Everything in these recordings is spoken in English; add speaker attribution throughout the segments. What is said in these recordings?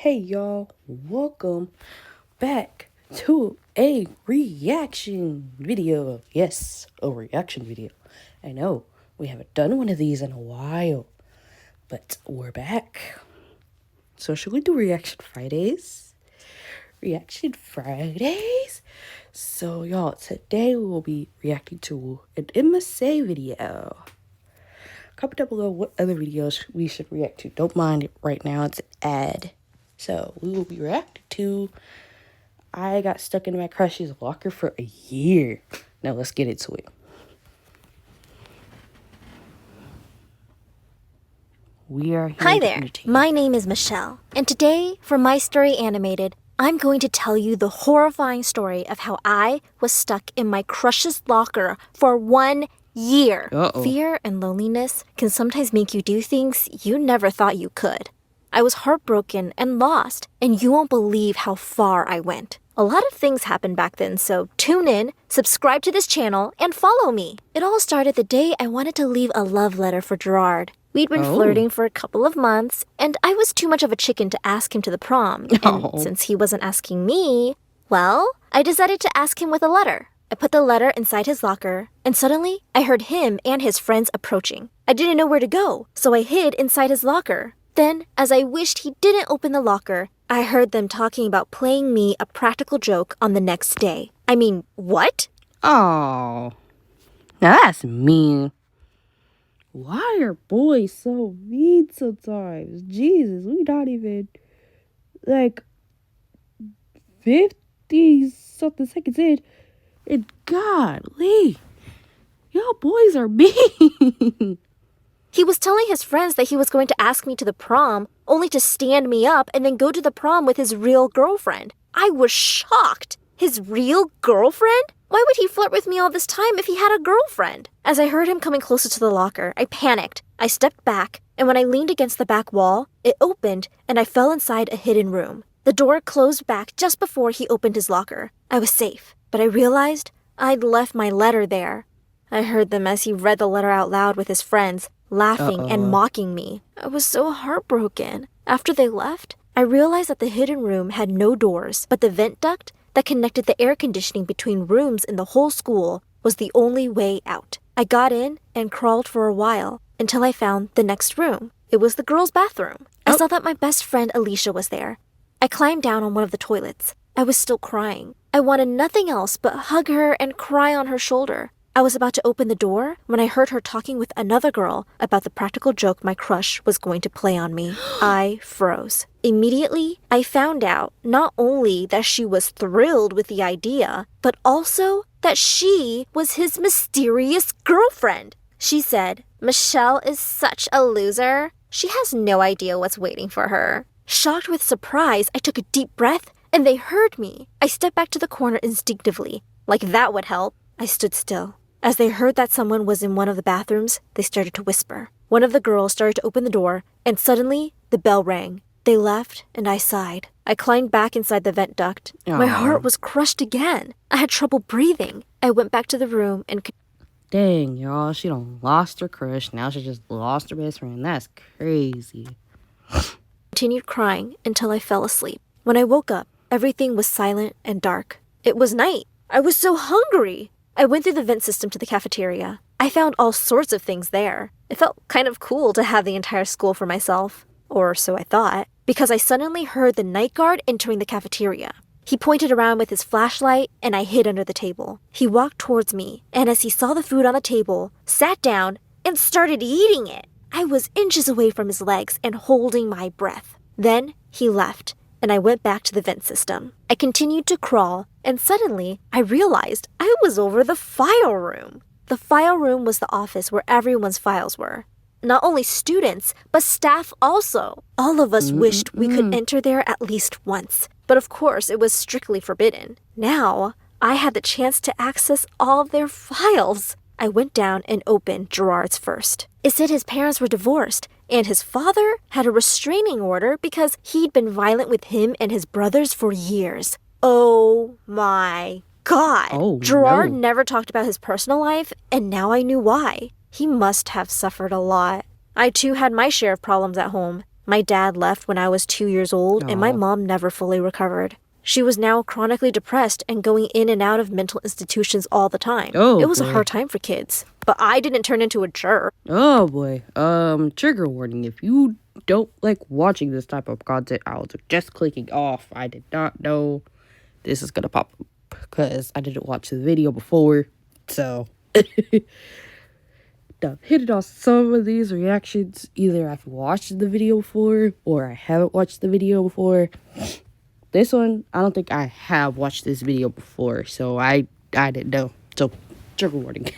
Speaker 1: Hey y'all, welcome back to a reaction video. Yes, a reaction video. I know, we haven't done one of these in a while, but we're back. So should we do Reaction Fridays? Reaction Fridays? So y'all, today we will be reacting to an MSA video. Comment down below what other videos we should react to. Don't mind it right now, it's an ad. So we will be reacting to I got stuck in my crush's locker for a year. Now let's get into it. We are here
Speaker 2: Hi
Speaker 1: to
Speaker 2: there,
Speaker 1: entertain.
Speaker 2: my name is Michelle, and today, for My Story Animated, I'm going to tell you the horrifying story of how I was stuck in my crush's locker for 1 year.
Speaker 1: Uh-oh.
Speaker 2: Fear and loneliness can sometimes make you do things you never thought you could. I was heartbroken and lost, and you won't believe how far I went. A lot of things happened back then, so tune in, subscribe to this channel, and follow me. It all started the day I wanted to leave a love letter for Gerard. We'd been flirting for a couple of months, and I was too much of a chicken to ask him to the prom. And since he wasn't asking me, well, I decided to ask him with a letter. I put the letter inside his locker, and suddenly I heard him and his friends approaching. I didn't know where to go, so I hid inside his locker. Then, as I wished he didn't open the locker, I heard them talking about playing me a practical joke on the next day. I mean, what?
Speaker 1: Oh, now that's mean. Why are boys so mean sometimes? Jesus, we not even like 50 something seconds in, and golly, y'all boys are mean.
Speaker 2: He was telling his friends that he was going to ask me to the prom, only to stand me up and then go to the prom with his real girlfriend. I was shocked. His real girlfriend? Why would he flirt with me all this time if he had a girlfriend? As I heard him coming closer to the locker, I panicked. I stepped back, and when I leaned against the back wall, it opened and I fell inside a hidden room. The door closed back just before he opened his locker. I was safe, but I realized I'd left my letter there. I heard them as he read the letter out loud with his friends, laughing and mocking me. I was so heartbroken. After they left, I realized that the hidden room had no doors, but the vent duct that connected the air conditioning between rooms in the whole school was the only way out. I got in and crawled for a while until I found the next room. It was the girls' bathroom. I saw that my best friend Alicia was there. I climbed down on one of the toilets. I was still crying. I wanted nothing else but hug her and cry on her shoulder. I was about to open the door when I heard her talking with another girl about the practical joke my crush was going to play on me. I froze. Immediately, I found out not only that she was thrilled with the idea, but also that she was his mysterious girlfriend. She said, "Michelle is such a loser. She has no idea what's waiting for her." Shocked with surprise, I took a deep breath, and they heard me. I stepped back to the corner instinctively. Like that would help. I stood still. As they heard that someone was in one of the bathrooms, they started to whisper. One of the girls started to open the door, and suddenly, the bell rang. They left, and I sighed. I climbed back inside the vent duct. My heart was crushed again. I had trouble breathing. I went back to the room and...
Speaker 1: Dang, y'all, she done lost her crush. Now she just lost her best friend. That's crazy.
Speaker 2: continued crying until I fell asleep. When I woke up, everything was silent and dark. It was night. I was so hungry. I went through the vent system to the cafeteria. I found all sorts of things there. It felt kind of cool to have the entire school for myself. Or so I thought, because I suddenly heard the night guard entering the cafeteria. He pointed around with his flashlight, and I hid under the table. He walked towards me, and as he saw the food on the table, sat down and started eating it. I was inches away from his legs and holding my breath. Then he left, and I went back to the vent system. I continued to crawl, and suddenly I realized I was over the file room. The file room was the office where everyone's files were. Not only students, but staff also. All of us wished we could enter there at least once. But of course, it was strictly forbidden. Now, I had the chance to access all of their files. I went down and opened Gerard's first. It said his parents were divorced, and his father had a restraining order because he'd been violent with him and his brothers for years. Oh my God.
Speaker 1: Oh,
Speaker 2: Gerard
Speaker 1: no.
Speaker 2: never talked about his personal life, and now I knew why. He must have suffered a lot. I too had my share of problems at home. My dad left when I was 2 years old, and my
Speaker 1: Aw.
Speaker 2: mom never fully recovered. She was now chronically depressed and going in and out of mental institutions all the time.
Speaker 1: Oh,
Speaker 2: It was a
Speaker 1: boy.
Speaker 2: hard time for kids. But I didn't turn into a jerk.
Speaker 1: Oh boy. Trigger warning. If you don't like watching this type of content, I was just clicking off. I did not know this is gonna pop up because I didn't watch the video before. So I've hit on some of these reactions. Either I've watched the video before or I haven't watched the video before. This one, I don't think I have watched this video before, so I didn't know. So trigger warning.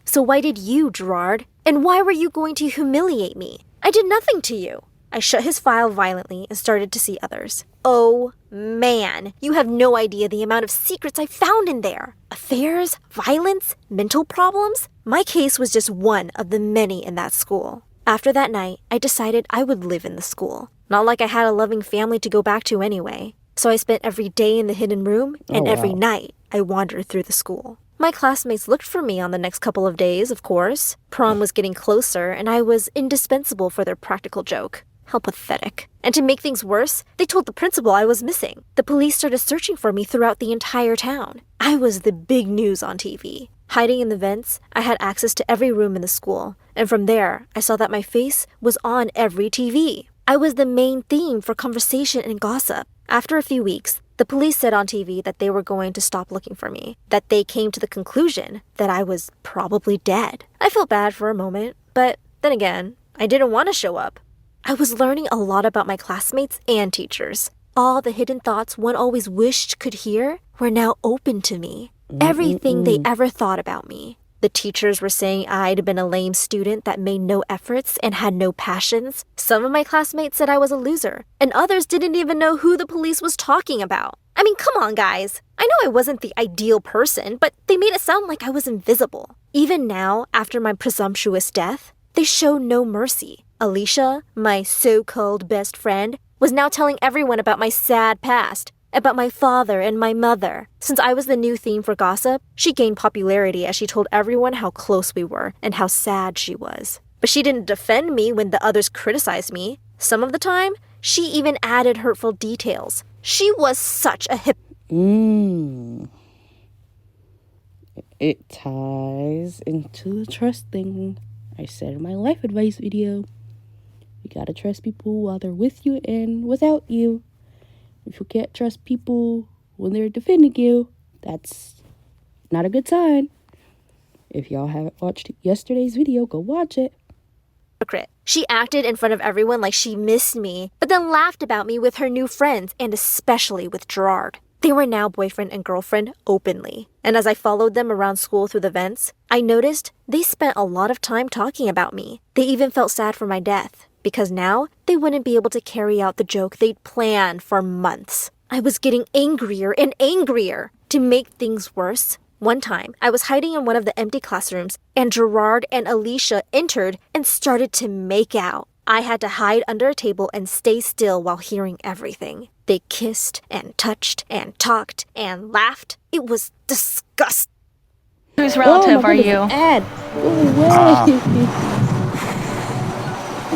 Speaker 2: So why did you, Gerard? And why were you going to humiliate me? I did nothing to you. I shut his file violently and started to see others. Oh, man. You have no idea the amount of secrets I found in there. Affairs, violence, mental problems. My case was just one of the many in that school. After that night, I decided I would live in the school. Not like I had a loving family to go back to anyway. So I spent every day in the hidden room, and every night I wandered through the school. My classmates looked for me on the next couple of days, of course. Prom was getting closer, and I was indispensable for their practical joke. How pathetic. And to make things worse, they told the principal I was missing. The police started searching for me throughout the entire town. I was the big news on TV. Hiding in the vents, I had access to every room in the school, and from there, I saw that my face was on every TV. I was the main theme for conversation and gossip. After a few weeks, the police said on TV that they were going to stop looking for me, that they came to the conclusion that I was probably dead. I felt bad for a moment, but then again, I didn't want to show up. I was learning a lot about my classmates and teachers. All the hidden thoughts one always wished could hear were now open to me. Everything they ever thought about me. The teachers were saying I'd been a lame student that made no efforts and had no passions. Some of my classmates said I was a loser, and others didn't even know who the police was talking about. I mean, come on, guys. I know I wasn't the ideal person, but they made it sound like I was invisible. Even now, after my presumptuous death, they show no mercy. Alicia, my so-called best friend, was now telling everyone about my sad past, about my father and my mother. Since I was the new theme for gossip, she gained popularity as she told everyone how close we were and how sad she was. But she didn't defend me when the others criticized me. Some of the time, she even added hurtful details. She was such a
Speaker 1: It ties into the trust thing I said in my life advice video. You gotta trust people while they're with you and without you. If you can't trust people when they're defending you, that's not a good sign. If y'all haven't watched yesterday's video, go watch it.
Speaker 2: hypocrite. She acted in front of everyone like she missed me, but then laughed about me with her new friends, and especially with Gerard. They were now boyfriend and girlfriend openly. And as I followed them around school through the vents, I noticed they spent a lot of time talking about me. They even felt sad for my death, because now they wouldn't be able to carry out the joke they'd planned for months. I was getting angrier and angrier. To make things worse, one time I was hiding in one of the empty classrooms, and Gerard and Alicia entered and started to make out. I had to hide under a table and stay still while hearing everything. They kissed and touched and talked and laughed. It was disgusting.
Speaker 3: Whose relative are you?
Speaker 1: Ad. Go away.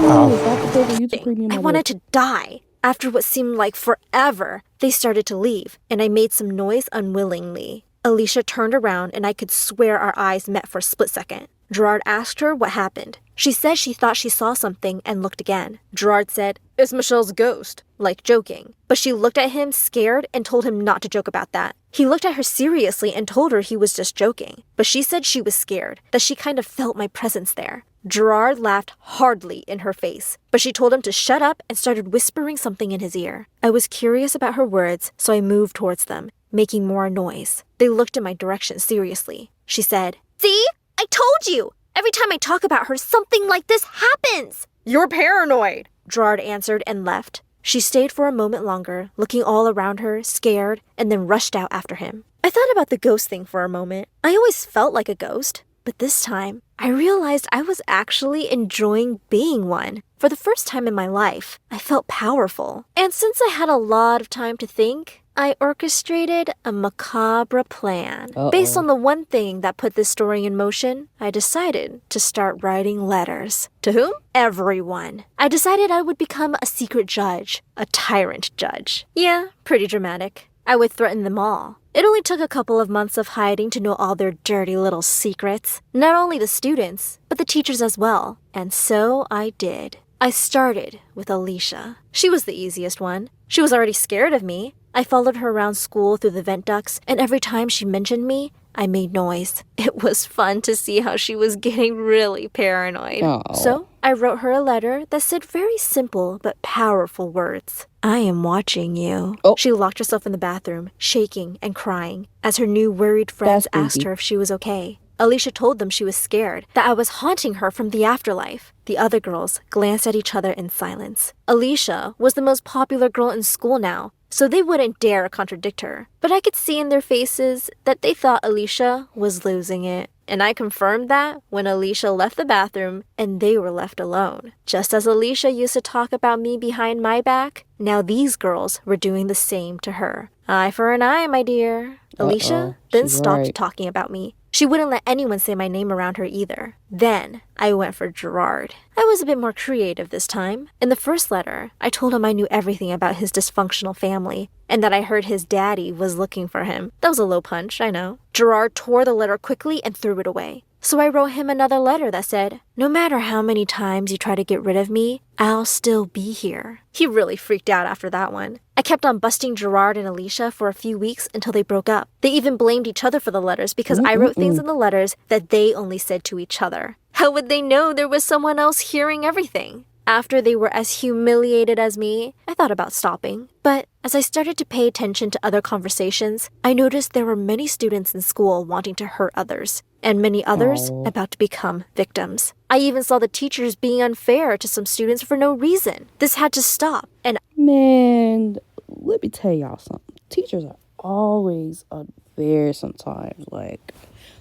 Speaker 1: Oh, is that the favorite YouTube premium
Speaker 2: I
Speaker 1: ever?
Speaker 2: wanted to die. After what seemed like forever, they started to leave, and I made some noise unwillingly. Alicia turned around, and I could swear our eyes met for a split second. Gerard asked her what happened. She said she thought she saw something and looked again. Gerard said, "It's Michelle's ghost," like joking. But she looked at him scared and told him not to joke about that. He looked at her seriously and told her he was just joking. But she said she was scared, that she kind of felt my presence there. Gerard laughed hardly in her face, but she told him to shut up and started whispering something in his ear. I was curious about her words, so I moved towards them, making more noise. They looked in my direction seriously. She said, "See? I told you! Every time I talk about her, something like this happens!" "You're paranoid," Gerard answered and left. She stayed for a moment longer, looking all around her, scared, and then rushed out after him. I thought about the ghost thing for a moment. I always felt like a ghost, but this time, I realized I was actually enjoying being one. For the first time in my life, I felt powerful. And since I had a lot of time to think, I orchestrated a macabre plan.
Speaker 1: Uh-oh.
Speaker 2: Based on the one thing that put this story in motion, I decided to start writing letters. To whom? Everyone. I decided I would become a secret judge, a tyrant judge. Yeah, pretty dramatic. I would threaten them all. It only took a couple of months of hiding to know all their dirty little secrets. Not only the students, but the teachers as well. And so I did. I started with Alicia. She was the easiest one. She was already scared of me. I followed her around school through the vent ducts, and every time she mentioned me, I made noise. It was fun to see how she was getting really paranoid.
Speaker 1: Aww.
Speaker 2: So I wrote her a letter that said very simple but powerful words. I am watching you.
Speaker 1: Oh.
Speaker 2: She locked herself in the bathroom, shaking and crying, as her new worried friends asked her if she was okay. Alicia told them she was scared, that I was haunting her from the afterlife. The other girls glanced at each other in silence. Alicia was the most popular girl in school now, so they wouldn't dare contradict her. But I could see in their faces that they thought Alicia was losing it. And I confirmed that when Alicia left the bathroom and they were left alone. Just as Alicia used to talk about me behind my back, now these girls were doing the same to her. Eye for an eye, my dear. Alicia then stopped talking about me. She wouldn't let anyone say my name around her either. Then I went for Gerard. I was a bit more creative this time. In the first letter, I told him I knew everything about his dysfunctional family and that I heard his daddy was looking for him. That was a low punch, I know. Gerard tore the letter quickly and threw it away. So I wrote him another letter that said, no matter how many times you try to get rid of me, I'll still be here. He really freaked out after that one. I kept on busting Gerard and Alicia for a few weeks until they broke up. They even blamed each other for the letters because I wrote things in the letters that they only said to each other. How would they know there was someone else hearing everything? After they were as humiliated as me, I thought about stopping. But as I started to pay attention to other conversations, I noticed there were many students in school wanting to hurt others, and many others about to become victims. I even saw the teachers being unfair to some students for no reason. This had to stop, and
Speaker 1: man, let me tell y'all something. Teachers are always unfair sometimes. Like,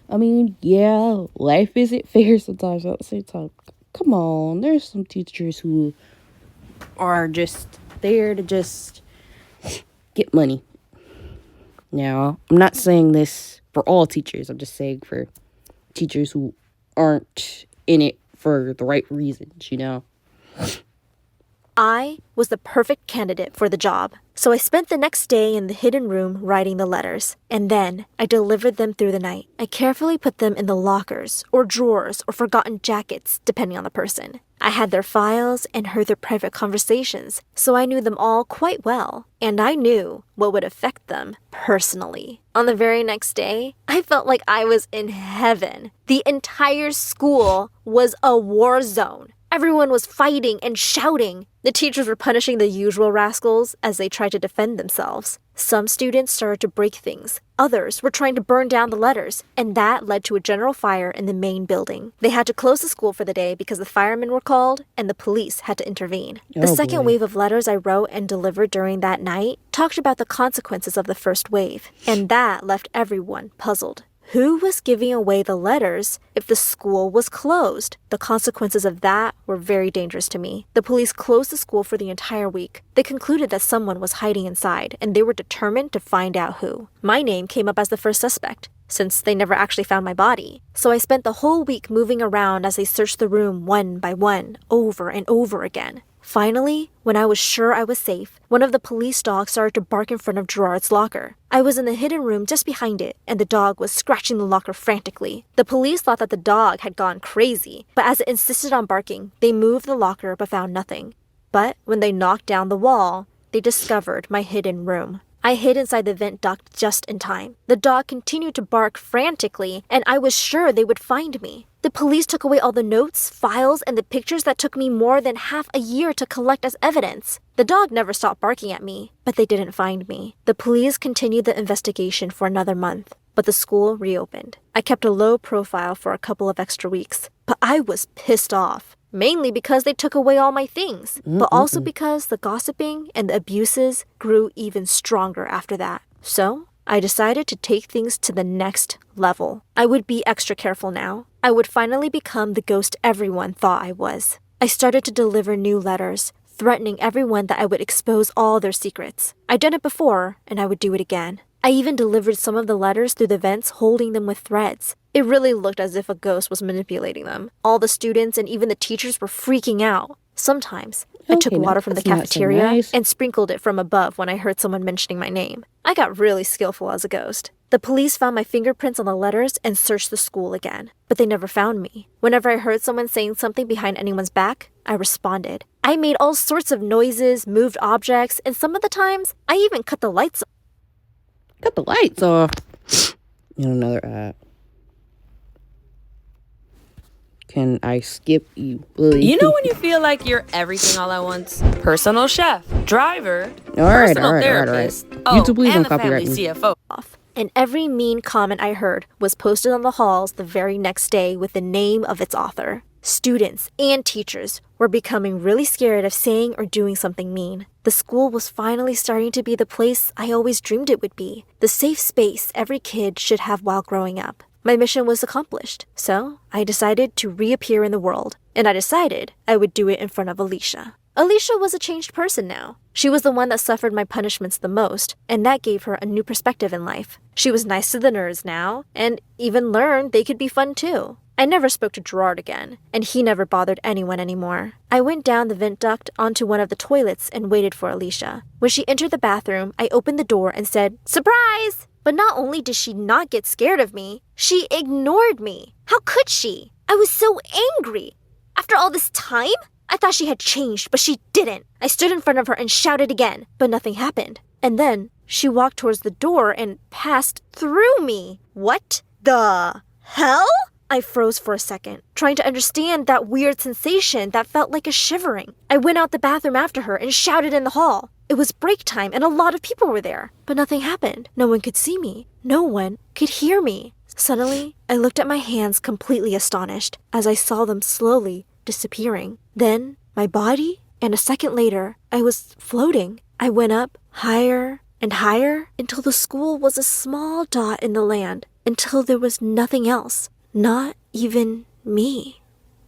Speaker 1: I mean, yeah, life isn't fair sometimes. At the same time, come on, there's some teachers who are just there to just get money. Now, I'm not saying this for all teachers. I'm just saying for teachers who aren't in it for the right reasons, you know?
Speaker 2: I was the perfect candidate for the job. So I spent the next day in the hidden room writing the letters, and then I delivered them through the night. I carefully put them in the lockers or drawers or forgotten jackets, depending on the person. I had their files and heard their private conversations, so I knew them all quite well, and I knew what would affect them personally. On the very next day, I felt like I was in heaven. The entire school was a war zone. Everyone was fighting and shouting. The teachers were punishing the usual rascals as they tried to defend themselves. Some students started to break things. Others were trying to burn down the letters, and that led to a general fire in the main building. They had to close the school for the day because the firemen were called and the police had to intervene. The second wave of letters I wrote and delivered during that night talked about the consequences of the first wave, and that left everyone puzzled. Who was giving away the letters if the school was closed? The consequences of that were very dangerous to me. The police closed the school for the entire week. They concluded that someone was hiding inside, and they were determined to find out who. My name came up as the first suspect, since they never actually found my body. So I spent the whole week moving around as they searched the room one by one, over and over again. Finally, when I was sure I was safe, one of the police dogs started to bark in front of Gerard's locker. I was in the hidden room just behind it, and the dog was scratching the locker frantically. The police thought that the dog had gone crazy, but as it insisted on barking, they moved the locker but found nothing. But when they knocked down the wall, they discovered my hidden room. I hid inside the vent duct just in time. The dog continued to bark frantically, and I was sure they would find me. The police took away all the notes, files, and the pictures that took me more than half a year to collect as evidence. The dog never stopped barking at me, but they didn't find me. The police continued the investigation for another month, but the school reopened. I kept a low profile for a couple of extra weeks, but I was pissed off. Mainly because they took away all my things, but also because the gossiping and the abuses grew even stronger after that. So I decided to take things to the next level. I would be extra careful now. I would finally become the ghost everyone thought I was. I started to deliver new letters, threatening everyone that I would expose all their secrets. I'd done it before, and I would do it again. I even delivered some of the letters through the vents, holding them with threads. It really looked as if a ghost was manipulating them. All the students and even the teachers were freaking out. Sometimes, I took water from the cafeteria and sprinkled it from above when I heard someone mentioning my name. I got really skillful as a ghost. The police found my fingerprints on the letters and searched the school again, but they never found me. Whenever I heard someone saying something behind anyone's back, I responded. I made all sorts of noises, moved objects, and some of the times, I even cut the lights off.
Speaker 1: Cut the lights off. Another ad. Can I skip you, please?
Speaker 4: You know when you feel like you're everything all at once? Personal chef, driver,
Speaker 1: all right,
Speaker 4: therapist.
Speaker 1: Oh, YouTube, please
Speaker 4: and
Speaker 1: don't copyright
Speaker 4: family
Speaker 1: me.
Speaker 4: CFO.
Speaker 2: And every mean comment I heard was posted on the halls the very next day with the name of its author. Students and teachers were becoming really scared of saying or doing something mean. The school was finally starting to be the place I always dreamed it would be, the safe space every kid should have while growing up. My mission was accomplished, so I decided to reappear in the world, and I decided I would do it in front of Alicia. Alicia was a changed person now. She was the one that suffered my punishments the most, and that gave her a new perspective in life. She was nice to the nerds now, and even learned they could be fun too. I never spoke to Gerard again, and he never bothered anyone anymore. I went down the vent duct onto one of the toilets and waited for Alicia. When she entered the bathroom, I opened the door and said, "Surprise!" But not only did she not get scared of me, she ignored me. How could she? I was so angry. After all this time? I thought she had changed, but she didn't. I stood in front of her and shouted again, but nothing happened. And then she walked towards the door and passed through me. What the hell? I froze for a second, trying to understand that weird sensation that felt like a shivering. I went out the bathroom after her and shouted in the hall. It was break time and a lot of people were there, but nothing happened. No one could see me. No one could hear me. Suddenly, I looked at my hands completely astonished as I saw them slowly disappearing. Then, my body, and a second later, I was floating. I went up higher and higher until the school was a small dot in the land, until there was nothing else, not even me.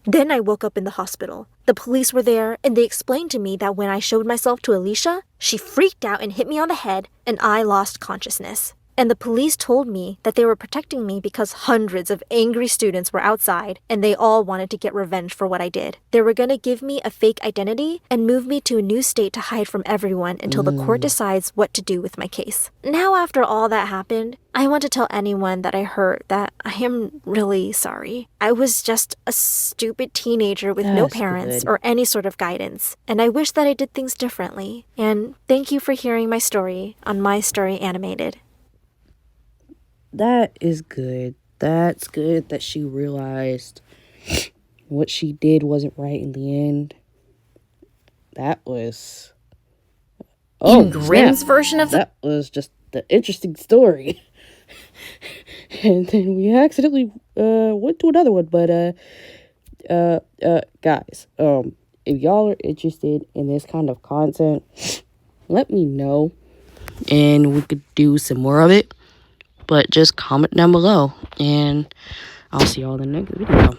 Speaker 2: Then I woke up in the hospital. The police were there, and they explained to me that when I showed myself to Alicia, she freaked out and hit me on the head, and I lost consciousness. And the police told me that they were protecting me because hundreds of angry students were outside and they all wanted to get revenge for what I did. They were going to give me a fake identity and move me to a new state to hide from everyone until the court decides what to do with my case. Now, after all that happened, I want to tell anyone that I hurt that I am really sorry. I was just a stupid teenager with no parents or any sort of guidance, and I wish that I did things differently. And thank you for hearing my story on My Story Animated.
Speaker 1: That is good. That's good that she realized what she did wasn't right in the end. That was...
Speaker 5: in Grimm's version of
Speaker 1: that was just the interesting story. And then we accidentally went to another one. But guys, if y'all are interested in this kind of content, let me know and we could do some more of it. But just comment down below, and I'll see y'all in the next video.